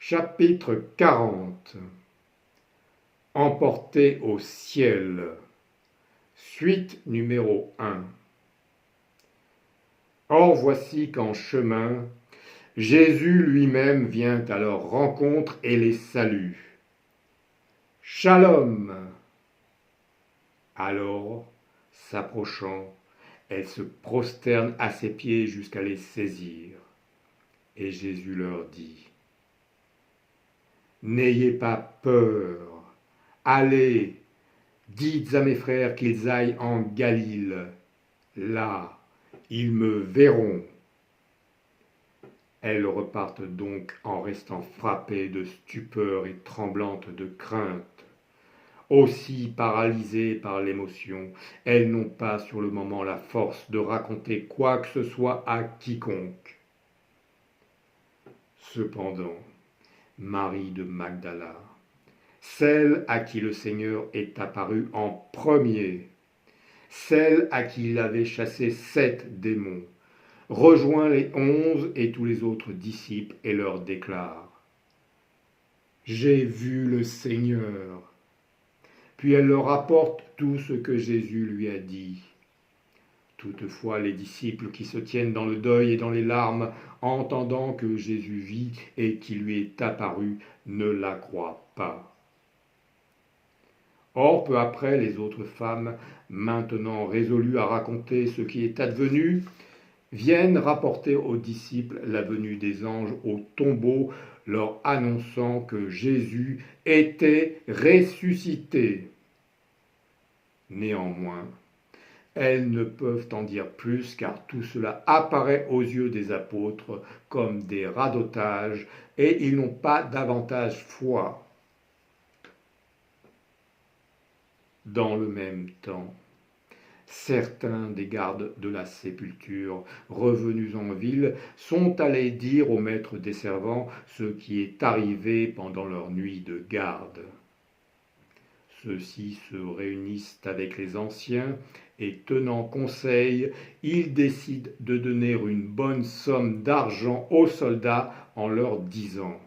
Chapitre 40. Emporté au ciel. Suite numéro 1. Or voici qu'en chemin, Jésus lui-même vient à leur rencontre et les salue. Shalom. Alors, s'approchant, elle se prosterne à ses pieds jusqu'à les saisir. Et Jésus leur dit: N'ayez pas peur, allez, dites à mes frères qu'ils aillent en Galile, là, ils me verront. Elles repartent donc en restant frappées de stupeur et tremblantes de crainte. Aussi paralysées par l'émotion, elles n'ont pas sur le moment la force de raconter quoi que ce soit à quiconque. Cependant, Marie de Magdala, celle à qui le Seigneur est apparu en premier, celle à qui il avait chassé 7 démons, rejoint les 11 et tous les autres disciples et leur déclare: J'ai vu le Seigneur. Puis elle leur rapporte tout ce que Jésus lui a dit. Toutefois, les disciples qui se tiennent dans le deuil et dans les larmes, entendant que Jésus vit et qui lui est apparu, ne la croient pas. Or, peu après, les autres femmes, maintenant résolues à raconter ce qui est advenu, viennent rapporter aux disciples la venue des anges au tombeau, leur annonçant que Jésus était ressuscité. Néanmoins, elles ne peuvent en dire plus, car tout cela apparaît aux yeux des apôtres comme des radotages, et ils n'ont pas davantage foi. Dans le même temps, certains des gardes de la sépulture, revenus en ville, sont allés dire au maître des servants ce qui est arrivé pendant leur nuit de garde. Ceux-ci se réunissent avec les anciens et, tenant conseil, ils décident de donner une bonne somme d'argent aux soldats en leur disant: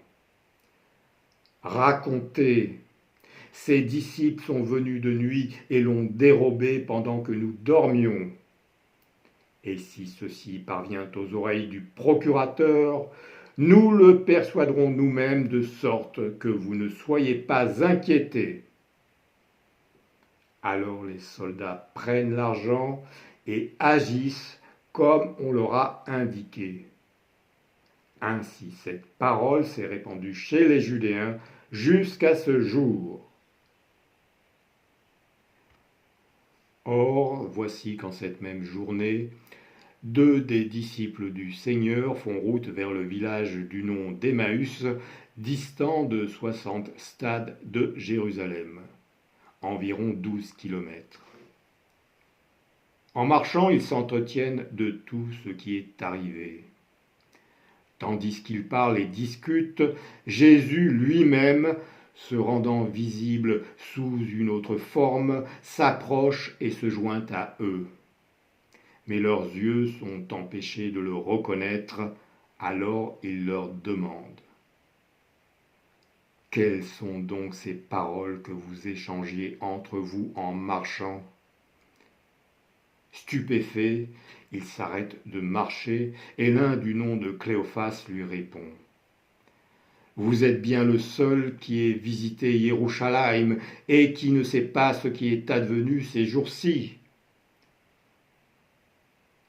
Racontez, ces disciples sont venus de nuit et l'ont dérobé pendant que nous dormions. Et si ceci parvient aux oreilles du procurateur, nous le persuaderons nous-mêmes de sorte que vous ne soyez pas inquiétés. Alors les soldats prennent l'argent et agissent comme on leur a indiqué. Ainsi cette parole s'est répandue chez les Judéens jusqu'à ce jour. Or, voici qu'en cette même journée, 2 des disciples du Seigneur font route vers le village du nom d'Emmaüs, distant de 60 stades de Jérusalem, environ 12 kilomètres. En marchant, ils s'entretiennent de tout ce qui est arrivé. Tandis qu'ils parlent et discutent, Jésus lui-même, se rendant visible sous une autre forme, s'approche et se joint à eux. Mais leurs yeux sont empêchés de le reconnaître, alors il leur demande: Quelles sont donc ces paroles que vous échangiez entre vous en marchant ? Stupéfait, il s'arrête de marcher et l'un du nom de Cléophas lui répond: Vous êtes bien le seul qui ait visité Yerushalayim et qui ne sait pas ce qui est advenu ces jours-ci.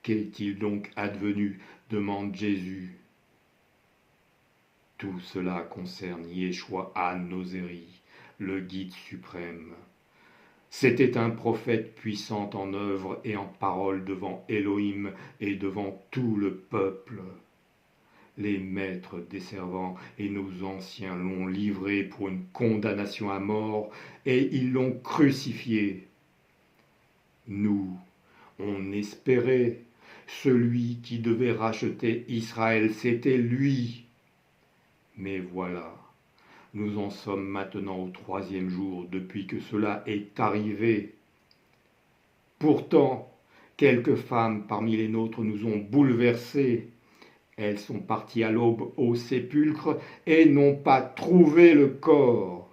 Qu'est-il donc advenu ? Demande Jésus. Tout cela concerne Yeshua ha-Nozéri, le guide suprême. C'était un prophète puissant en œuvre et en parole devant Elohim et devant tout le peuple. Les maîtres des servants et nos anciens l'ont livré pour une condamnation à mort et ils l'ont crucifié. Nous, on espérait, celui qui devait racheter Israël, c'était lui. Mais voilà, nous en sommes maintenant au 3e jour depuis que cela est arrivé. Pourtant, quelques femmes parmi les nôtres nous ont bouleversés Elles sont parties à l'aube au sépulcre et n'ont pas trouvé le corps.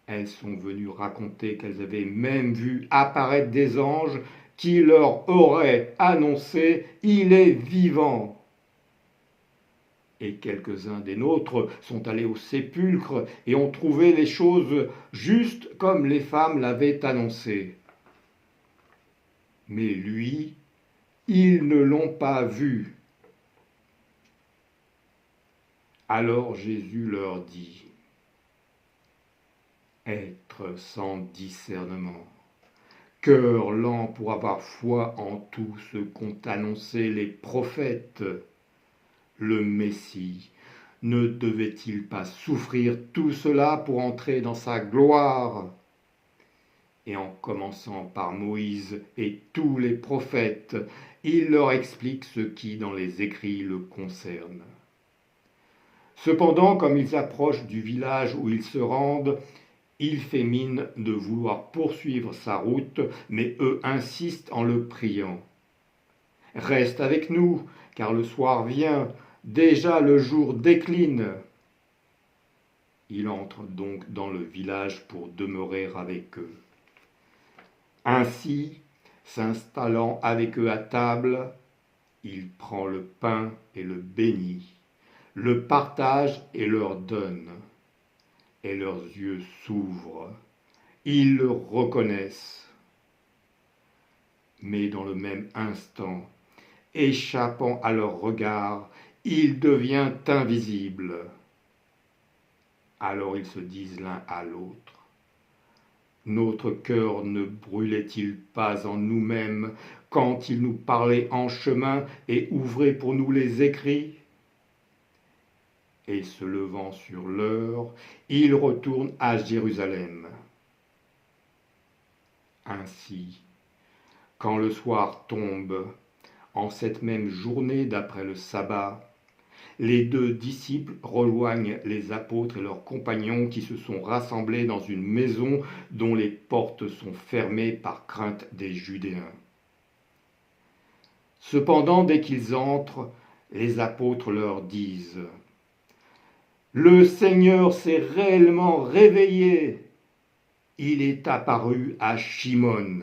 Elles sont venues raconter qu'elles avaient même vu apparaître des anges qui leur auraient annoncé « Il est vivant ». Et quelques-uns des nôtres sont allés au sépulcre et ont trouvé les choses juste comme les femmes l'avaient annoncé. Mais lui, ils ne l'ont pas vu. Alors Jésus leur dit, être sans discernement, cœur lent pour avoir foi en tout ce qu'ont annoncé les prophètes, le Messie ne devait-il pas souffrir tout cela pour entrer dans sa gloire? Et en commençant par Moïse et tous les prophètes, il leur explique ce qui dans les écrits le concerne. Cependant, comme ils approchent du village où ils se rendent, il fait mine de vouloir poursuivre sa route, mais eux insistent en le priant. « Reste avec nous, car le soir vient, déjà le jour décline. » Il entre donc dans le village pour demeurer avec eux. Ainsi, s'installant avec eux à table, il prend le pain et le bénit, le partage et leur donne. Et leurs yeux s'ouvrent, ils le reconnaissent. Mais dans le même instant, échappant à leur regard, il devient invisible. Alors ils se disent l'un à l'autre, notre cœur ne brûlait-il pas en nous-mêmes quand il nous parlait en chemin et ouvrait pour nous les écrits? Et se levant sur l'heure, il retourne à Jérusalem. Ainsi, quand le soir tombe, en cette même journée d'après le sabbat, les 2 disciples rejoignent les apôtres et leurs compagnons qui se sont rassemblés dans une maison dont les portes sont fermées par crainte des Judéens. Cependant, dès qu'ils entrent, les apôtres leur disent « Le Seigneur s'est réellement réveillé, il est apparu à Shimon. »